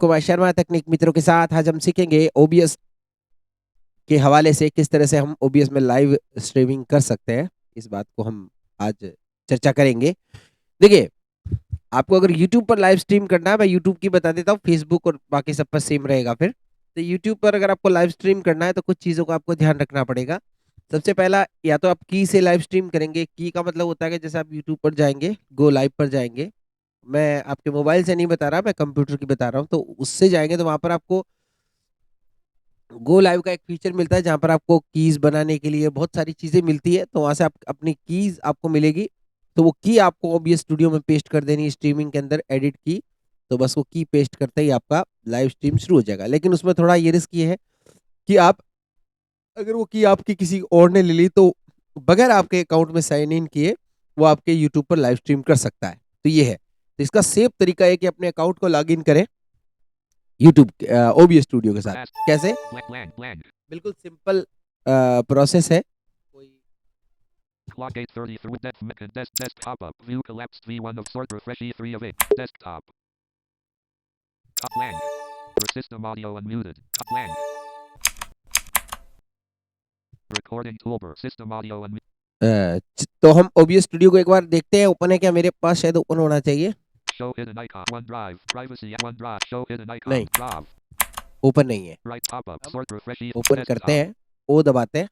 कुमार शर्मा तकनीक मित्रों के साथ आज हम सीखेंगे ओबीएस के हवाले से किस तरह से हम ओबीएस में लाइव स्ट्रीमिंग कर सकते हैं। इस बात को हम आज चर्चा करेंगे। देखिए, आपको अगर यूट्यूब पर लाइव स्ट्रीम करना है, मैं यूट्यूब की बता देता हूँ, फेसबुक और बाकी सब पर सेम रहेगा। फिर तो यूट्यूब पर अगर आपको लाइव स्ट्रीम करना है तो कुछ चीज़ों का आपको ध्यान रखना पड़ेगा। सबसे पहला, या तो आप की से लाइव स्ट्रीम करेंगे। की का मतलब होता है कि जैसे आप यूट्यूब पर जाएंगे, गो लाइव पर जाएंगे। मैं आपके मोबाइल से नहीं बता रहा, मैं कंप्यूटर की बता रहा हूँ। तो उससे जाएंगे तो वहां पर आपको गो लाइव का एक फीचर मिलता है, जहां पर आपको कीज बनाने के लिए बहुत सारी चीजें मिलती है। तो वहां से आप अपनी कीज आपको मिलेगी। तो वो की आपको ओबीएस स्टूडियो में पेस्ट कर देनी, स्ट्रीमिंग के अंदर एडिट की। तो बस वो की पेस्ट करते ही आपका लाइव स्ट्रीम शुरू हो जाएगा। लेकिन उसमें थोड़ा ये रिस्क ये है कि आप, अगर वो की आपकी किसी और ने ले ली तो बगैर आपके अकाउंट में साइन इन किए वो आपके यूट्यूब पर लाइव स्ट्रीम कर सकता है। तो ये है। तो इसका सेफ तरीका है कि अपने अकाउंट को लॉग इन करें यूट्यूब ओबीएस स्टूडियो के साथ। कैसे? बिल्कुल सिंपल प्रोसेस है। कोई Clock 8:33 with desktop up. View collapsed V1 of sort refresh E3 of 8. Desktop. Blank. System audio unmuted. Blank. Recording toolbar. System audio unmuted. तो हम ओबीएस स्टूडियो को एक बार देखते हैं, ओपन है क्या। मेरे पास शायद ओपन होना चाहिए। Show hidden icon. OneDrive. Privacy. OneDrive. Show hidden icon. नहीं, Drive. ओपन नहीं है। Right top up. Sort refresh E3. Open करते हैं, ओ दबाते हैं,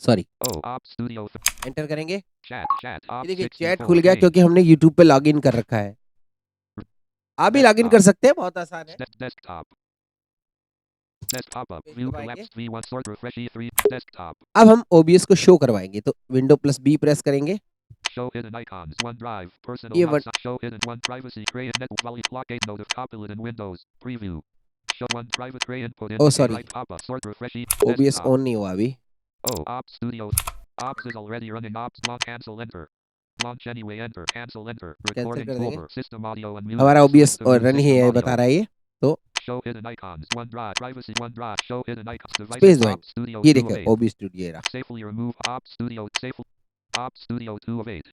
सॉरी, Op Studio. एंटर करेंगे। Chat. ये देखिए चैट खुल गया क्योंकि हमने यूट्यूब पे लॉग इन कर रखा है। आप भी लॉग इन कर सकते हैं, बहुत आसान है। Desktop. Desktop up. View collapsed V1 sort refresh E3. Desktop. अब हम ओबीएस को शो करवाएंगे तो विंडो प्लस बी प्रेस करेंगे। Show hidden icons. OneDrive. Personal. ये Show hidden. One privacy. Create net. Valley clock 8 note of copilot in Windows. Preview. Show one private tray input in. Oh, sorry. Right top up. Sort refresh. OBS on नहीं हुआ अभी। Ops Studio. Ops is already running. Ops launch. Cancel. Enter. Launch anyway. Enter. Cancel. Enter. Recording toolbar. System audio unmuted. हमारा OBS और run ही है, बता रहा है ये। तो Show hidden icons. OneDrive. Privacy. OneDrive. Show hidden icons. Space Devices. दो, Ops Studio. ये 2 of देखिए 8. ओबीएस स्टूडियो रहा। Safely remove Ops Studio. Ops Studio 2 of 8.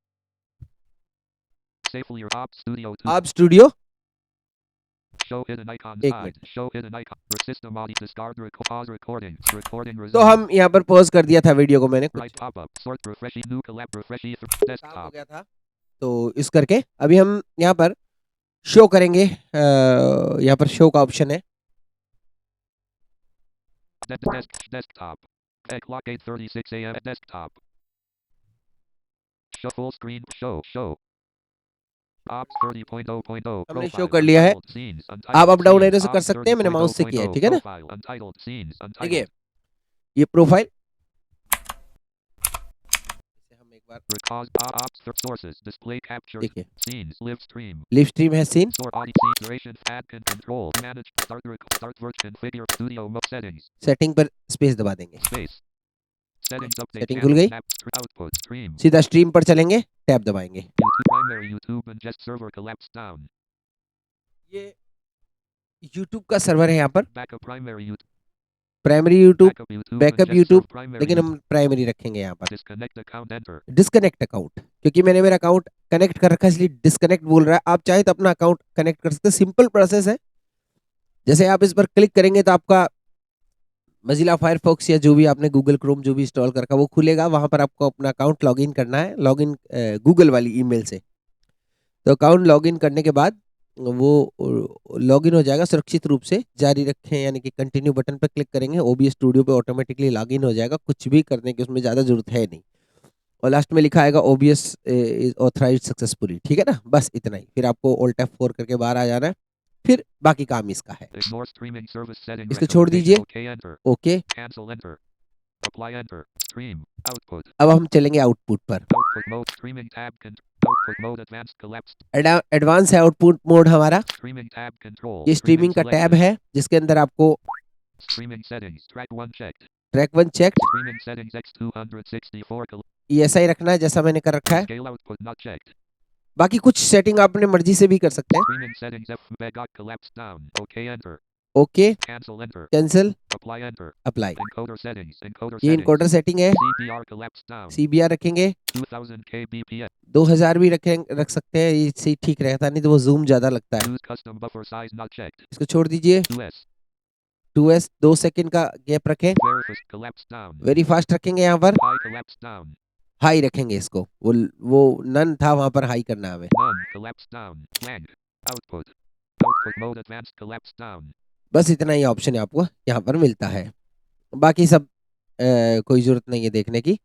Safely Ops Studio 2. आप स्टूडियो Show hidden icons. एक Hide. Minute. Show hidden icon. System audio. Discard. Pause recording. Recording तो resume. हम यहाँ पर pause कर दिया था वीडियो को मैंने, कुछ Right pop up. Sort refresh. New collab refresh. काम हो Desktop. गया था। तो इस करके अभी हम यहाँ पर शो करेंगे। यहाँ पर शो का ऑप्शन है। Desktop. Clock 8:36 a.m. Desktop. Show full screen. Show. Ops 30.0.0. हमने शो कर लिया है। आप अप डाउन एरो से कर सकते हैं, मैंने माउस से किया है, ठीक है ना। देखिए ये प्रोफाइल, हम एक बार sources display capture देखिए scenes live stream live stream है, scene. sort audio duration add control manage start version configure studio mode settings setting पर स्पेस दबा देंगे, space settings update सेटिंग खुल गई। output stream सीधा स्ट्रीम पर चलेंगे, टैब दबाएंगे। primary YouTube and just server collapsed down. ये YouTube का सर्वर है यहाँ पर, Backup primary YouTube. Primary YouTube, backup and just YouTube, serve primary लेकिन हम प्राइमरी रखेंगे यहाँ पर। disconnect account enter. Disconnect account, क्योंकि मैंने मेरा अकाउंट कनेक्ट कर रखा है इसलिए डिस्कनेक्ट बोल रहा है। आप चाहे तो अपना अकाउंट कनेक्ट कर सकते हैं, सिंपल प्रोसेस है। जैसे आप इस पर क्लिक करेंगे तो आपका मजिला फायरफॉक्स या जो भी आपने गूगल क्रोम जो भी इंस्टॉल कर रखा वो खुलेगा। वहां पर आपको अपना अकाउंट लॉगिन करना है, लॉगिन गूगल वाली ईमेल से। तो अकाउंट लॉगिन करने के बाद वो लॉगिन हो जाएगा सुरक्षित रूप से। जारी रखें यानी कि कंटिन्यू बटन पर क्लिक करेंगे, ओबीएस स्टूडियो पे ऑटोमेटिकली लॉगिन हो जाएगा। कुछ भी करने की उसमें ज़्यादा जरूरत है नहीं। और लास्ट में लिखा आएगा ओबीएस इज ऑथराइज्ड सक्सेसफुली, ठीक है ना। बस इतना ही। फिर आपको ऑल्ट F4 करके बाहर आ जाना है, फिर बाकी काम इसका है। इसको छोड़ दीजिए, ओके। अब हम चलेंगे आउटपुट पर। एडवांस है आउटपुट मोड हमारा। ये स्ट्रीमिंग का टैब है जिसके अंदर आपको ट्रैक 1 चेक, ये ऐसा ही रखना है जैसा मैंने कर रखा है। बाकी कुछ सेटिंग आप अपने मर्जी से भी कर सकते हैं। Okay, Cancel enter. Cancel, Apply enter. Apply. Encoder settings. Encoder ये settings. इनकोडर सेटिंग है। CBR collapsed down. CBR रखेंगे 2000 kbps. 2000 भी रख सकते हैं, इससे ठीक रहता, नहीं तो वो जूम ज्यादा लगता है। Use custom buffer size not checked. इसको छोड़ दीजिए। 2s. 2s 2 सेकंड का गैप रखें। Very fast collapsed down. Very fast रखेंगे यहाँ पर। High collapsed down. हाई रखेंगे इसको, वो नन था वहां पर, हाई करना है हमें। None collapsed down. Blank. Output. Output mode advanced collapsed down. बस इतना ही ऑप्शन आपको यहाँ पर मिलता है, बाकी सब कोई जरूरत नहीं है देखने की।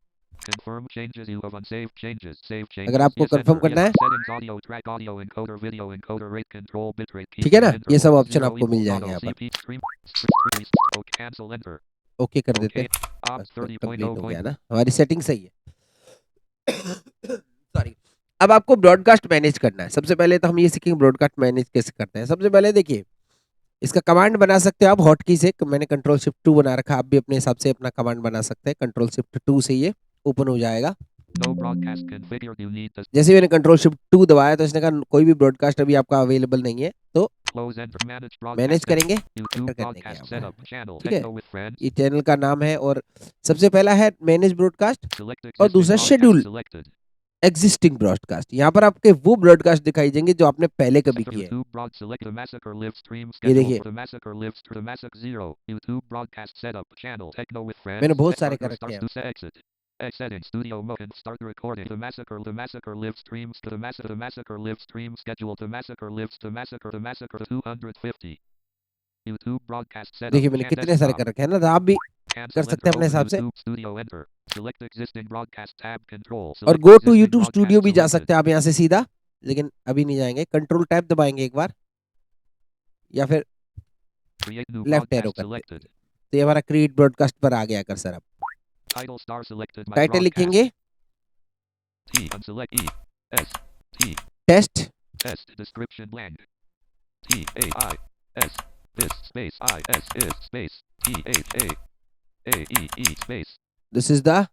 Confirm changes. You have unsaved changes. Save changes. अगर आपको Yes, कंफर्म enter. करना Yes. है, Settings. Audio track. Audio encoder. Video encoder. Rate control. Bitrate. ठीक है ना, Keyframe. ये सब Interval. ऑप्शन 0 आपको मिल equals जाएंगे auto. यहाँ पर। CP. Stream. Stream. Okay. Cancel. Enter. Okay कर देते Okay. हैं। Ops बस कंप्लीट हो 30.0. गया ना, हमारी सेटिंग सही है। सॉरी। अब आपको ब्रॉडकास्ट मैनेज करना है। सबसे पहले तो हम ये सीखेंगे ब्रॉडकास्ट मैनेज कैसे करते हैं। सबसे पहले देखिए, इसका कमांड बना सकते हो आप हॉट की से। मैंने कंट्रोल शिफ्ट 2 बना रखा, आप भी अपने हिसाब से अपना कमांड बना सकते हैं। कंट्रोल शिफ्ट 2 से ये ओपन हो जाएगा। No broadcast configured. You need this. जैसे मैंने कंट्रोल शिफ्ट 2 दबाया तो इसने कहा कोई भी ब्रॉडकास्ट अभी आपका अवेलेबल नहीं है, तो Close enter. Manage manage broadcast. करेंगे, YouTube एंटर करने के broadcast यहाँ setup. Channel. ठीक है। Techno with friends. ये चैनल का नाम है, और सबसे पहला है मैनेज ब्रॉडकास्ट Select और existing दूसरा broadcast schedule selected. Existing broadcast. यहाँ पर आपके वो ब्रॉडकास्ट दिखाई देंगे जो आपने पहले कभी Enter किए हैं। YouTube broad. Select the massacre live stream ये schedule देखिए, for the massacre lives to the massacre 0. YouTube broadcast setup. Channel. Techno with friends. मैंने बहुत सारे कर Partner रखे starts हैं। to exit. Settings. Studio mode and start recording. The massacre live streams to the massacre live stream schedule. The massacre lives to the massacre 250. YouTube broadcast setup. देखिए मैंने कितने सारे कर रखे हैं ना, तो आप भी कर Cancel सकते enter. हैं अपने Open हिसाब से। YouTube studio enter. Select existing broadcast tab control. और Select go to existing YouTube Studio broadcast भी जा selected. सकते हैं आप यहाँ से सीधा, लेकिन अभी नहीं जाएंगे। कंट्रोल टैब दबाएंगे एक बार, या फिर Create new left arrow broadcast करते हैं, selected. तो ये हमारा क्रिएट ब्रॉडकास्ट पर आ गया कर्सर। अब Title star selected. My title broadcast. लिखेंगे T unselect E S T test, test description blank. T A I S this space I S is space T H A E E space this is the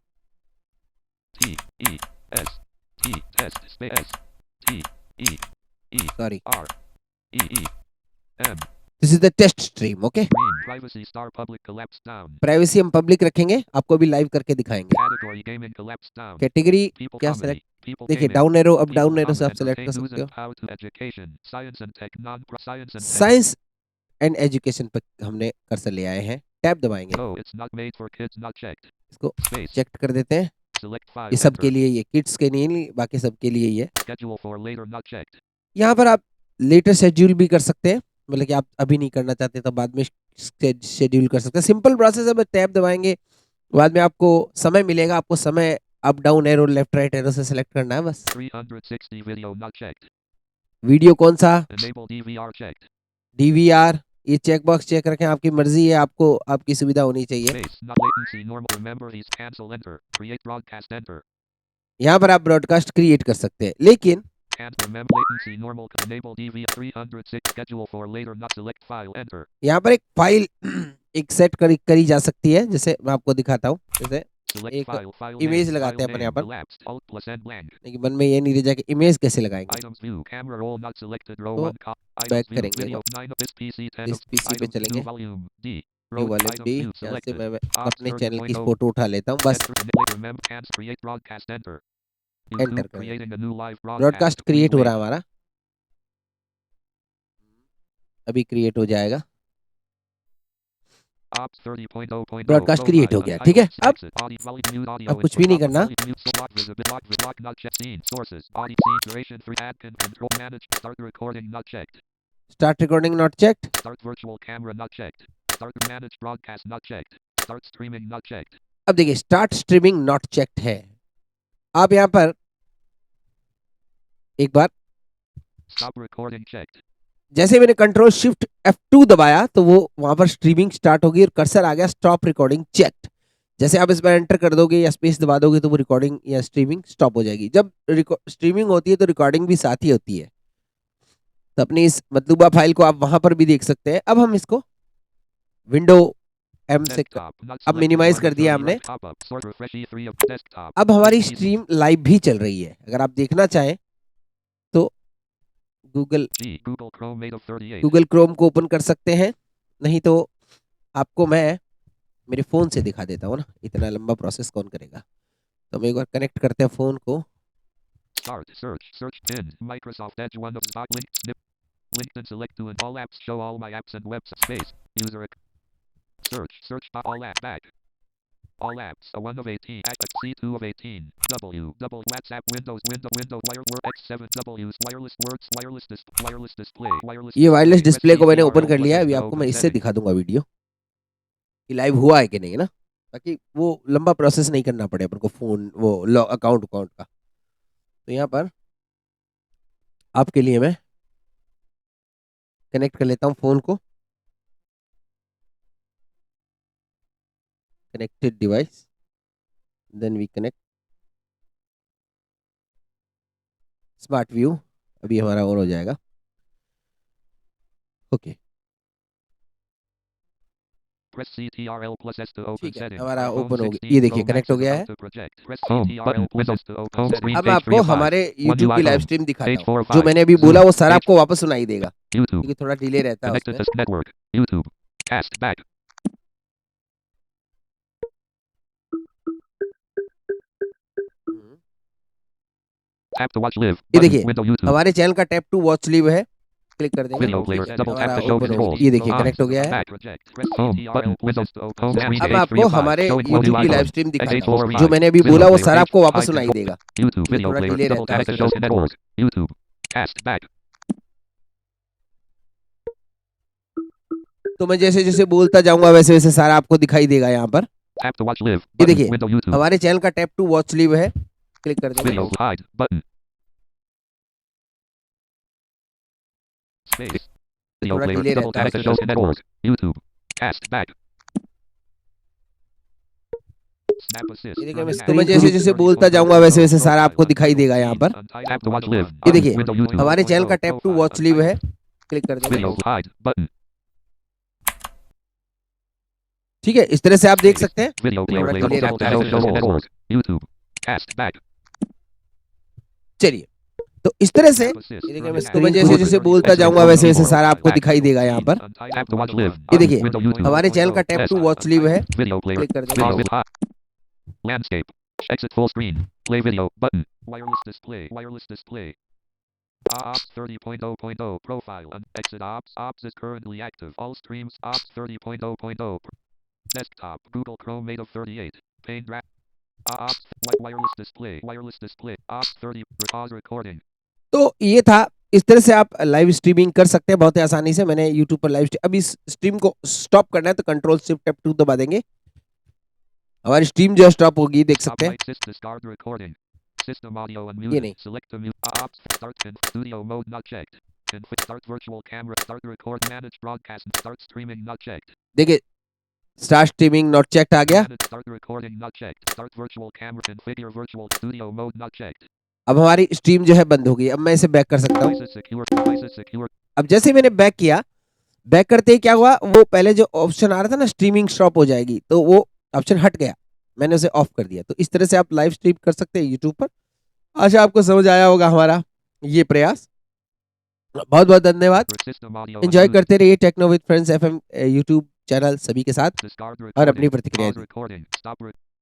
T E S T test space S T E E sorry R E E M this is the test stream. Okay, green privacy star public collapsed down. Privacy हम public रखेंगे, आपको अभी live करके दिखाएंगे। Category gaming collapsed down. Category People क्या comedy. Select, People देखिए gaming. Down arrow, up People down arrow से drama आप सेलेक्ट कर entertain news सकते हो। and how to education science and tech science and tech. Science and education पर हमने cursor ले आए हैं, टैब दबाएंगे, No, it's not made for kids. Not checked. इसको Space. चेक कर देते हैं। Select ये 5. सब के Enter. लिए, ये किड्स के लिए नहीं, बाकी सब के लिए ही है। Schedule for later. Not checked. यहाँ पर आप लेटर शेड्यूल भी कर सकते हैं, मतलब कि आप अभी नहीं करना चाहते तो बाद में शेड्यूल कर सकते हैं। सिंपल प्रोसेस है, बस टैब दबाएंगे, बाद में आपको समय मिलेगा, आपको समय up down arrow left right arrow से सिलेक्ट करना है बस। 360 video. Not checked. वीडियो कौन सा, Enable DVR checked. डीवीआर, ये चेक बॉक्स चेक रखें, आपकी मर्जी है, आपको आपकी सुविधा होनी चाहिए। Space. Not latency. Normal. Remember these. Cancel. Enter. Create broadcast. Enter. यहाँ पर आप ब्रॉडकास्ट क्रिएट कर सकते हैं, लेकिन Can't remember latency. Normal. Enable DVR 306. Schedule for later. Not select file. Enter. यहाँ पर एक फाइल एक सेट करी जा सकती है, जैसे मैं आपको दिखाता हूँ। जैसे Select एक file. File image name. लगाते हैं File अपन name. यहाँ पर, Collapsed. Alt plus N blank. लेकिन मन में ये नहीं रह जाए कि इमेज कैसे लगाएंगे। Items view. Camera roll. Not selected. Row तो 1. Items back view. करेंगे, Video 9 of this PC 10 इस of पीसी पे items चलेंगे, view volume D. New Row वाले items डी, view यहाँ से selected. मैं Ops अपने चैनल की 30.0. फोटो उठा लेता हूँ बस। Enter. Remember can't create broadcast. Enter. Enter YouTube करें, creating a new live broadcast. Broadcast Please create हो रहा wait. है हमारा, अभी क्रिएट हो जाएगा। Ops 30.0.0. Broadcast Go create live. हो गया, ठीक है। Untitled. अब Exit. Audio volume mute audio अब कुछ input. भी नहीं Top करना, volume mute. So lock visibility. Lock not checked. Scene sources. Audio scene duration 3. Add can control manage. Start recording not checked. Start recording not checked. Start virtual camera not checked. Start manage broadcast not checked. Start streaming not checked. अब देखिए start streaming not checked है। आप यहाँ पर एक बार Stop recording checked. जैसे मैंने control shift F2 दबाया तो वो वहां पर स्ट्रीमिंग स्टार्ट होगी और कर्सर आ गया स्टॉप रिकॉर्डिंग चेक्ड। जैसे आप इस पर एंटर कर दोगे या स्पेस दबा दोगे तो वो रिकॉर्डिंग या स्ट्रीमिंग स्टॉप हो जाएगी। जब स्ट्रीमिंग होती है तो रिकॉर्डिंग भी साथ ही होती है, तो अपनी इस मतलूबा फाइल को आप वहां पर भी देख सकते हैं। अब हम इसको विंडो एम से Desktop. Not अब selected. मिनिमाइज 1 कर दिया of 30. हमने। Right pop-up. Sort refresh E3 of desktop. अब हमारी Easy. स्ट्रीम लाइव भी चल रही है, अगर आप देखना चाहें तो Google G. Google Chrome 8 of 38. Google Chrome को ओपन कर सकते हैं। नहीं तो आपको मैं मेरे फ़ोन से दिखा देता हूँ ना, इतना लंबा प्रोसेस कौन करेगा। तो हम एक बार कनेक्ट करते हैं फ़ोन को। Start. Search pin. Microsoft Edge one of stock link. Snip. LinkedIn select to and all apps. Show all my apps and webs. Space. User. Search all app back. All apps. A 1 of 18. C2 of 18. Double WhatsApp Windows wire word X7 W's wireless display ये wireless display को मैंने open कर plus लिया है। S अभी to आपको open मैं इससे setting. दिखा दूंगा वीडियो कि लाइव हुआ है कि नहीं, है ना, ताकि वो लंबा प्रोसेस नहीं करना पड़े अपन को फ़ोन वो अकाउंट अकाउंट का। तो यहाँ पर आपके लिए मैं कनेक्ट कर लेता हूँ फ़ोन को। Connected device, then we connect Smart View. अभी हमारा ऑन हो जाएगा। Okay, Press CTRL plus S to open ठीक है, setting. हमारा iPhone ओपन हो गया। 16 ये Pro देखिए कनेक्ट Max हो is गया about है। to project. Press CTRL plus S to open setting. अब मैं Page 3 आपको of 5. हमारे One YouTube की UI लाइव home. स्ट्रीम दिखाता Page हूँ। 4 of जो 5. मैंने अभी Zoom. बोला वो सारा Page. आपको वापस सुनाई देगा, YouTube. क्योंकि थोड़ा डिले रहता है Connected उसमें। to network. YouTube. Cast back. Hmm. Tap to watch live. ये Button. देखिए Window YouTube. हमारे चैनल का टैप टू वॉच लिव है, क्लिक कर देंगे। Video player. ठीक है, Double tap हमारा to show ओपन हो controls. गया। ये देखिए On. कनेक्ट हो गया है। Back. Press home. Button. Windows. Home screen. अब मैं Page 3 आपको of 5. हमारे Showing close YouTube UI की लाइव home. स्ट्रीम Page दिखाता 4 हूँ। of जो 5. मैंने अभी Video बोला वो player. सारा Page. आपको वापस 5 सुनाई control. देगा, YouTube. क्योंकि Video थोड़ा player. डिले Double रहता है tap to उसमें। show network. YouTube. Cast back. तो मैं जैसे जैसे बोलता जाऊंगा वैसे वैसे सारा आपको दिखाई देगा यहाँ पर। Tap to watch live. ये Button. देखिए Window YouTube. हमारे चैनल का टैप टू वॉच लिव है, क्लिक कर देंगे। Video hide. Button. Space. Video थोड़ा player. डिले Double रहता है tap to show उसमें। network. YouTube. Cast back. Snap assist. ये देखिए Running तो मैं ads. जैसे जैसे बोलता जाऊंगा वैसे वैसे सारा आपको दिखाई देगा यहाँ पर। Tap to watch live. ये Button. देखिए Window YouTube. हमारे चैनल का टैप टू वॉच लिव है, क्लिक कर देंगे। Video hide. Button. ठीक है, इस तरह से आप देख सकते हैं। Video player. थोड़ा Double डिले tap to रहता show है। network. YouTube. Cast back. चलिए, तो इस तरह से ये देखिए मैं तो मैं जैसे जैसे बोलता जाऊंगा वैसे वैसे सारा आपको दिखाई देगा यहाँ पर। Tap to watch live. ये देखिए Window YouTube. हमारे चैनल का टैप टू वॉच लिव है, Video player. क्लिक कर Video देंगे। with hide. Landscape. Exit full screen. Play video. Button. Wireless display. Wireless display. Ops 30.0.0 profile and exit ops is currently active. All streams ops 30.0.0 desktop Google Chrome made of 38 pane graph ops wireless display ops 30 pause recording. तो ये था, इस तरह से आप live streaming कर सकते हैं बहुत ही आसानी से। मैंने यूट्यूब पर लाइव अब इस स्ट्रीम को स्टॉप करना है तो कंट्रोल शिफ्ट टैप 2 दबा देंगे, हमारी स्ट्रीम जो है स्टॉप होगी, देख सकते हैं। Discard recording. System audio ये unmuted. नहीं, Select the mute. Ops start in studio mode not checked. Start virtual camera. Start record manage broadcast. Start streaming not checked. देखिए स्टार्ट स्ट्रीमिंग नॉट चेक्ड आ गया। Start recording not checked. Start virtual camera. Configure virtual studio mode not checked. अब हमारी stream जो है बंद हो गई। अब मैं इसे बैक कर सकता हूँ। Devices secure. Devices secure. अब जैसे ही मैंने बैक किया, बैक करते ही क्या हुआ, वो पहले जो ऑप्शन आ रहा था ना स्ट्रीमिंग स्टॉप हो जाएगी, तो वो ऑप्शन हट गया, मैंने उसे ऑफ कर दिया। तो इस तरह से आप लाइव स्ट्रीम कर सकते हैं यूट्यूब पर। आशा आपको समझ आया होगा हमारा ये प्रयास। बहुत बहुत धन्यवाद। एंजॉय करते रहिए Techno with Friends FM YouTube channel सभी के साथ, और अपनी प्रतिक्रिया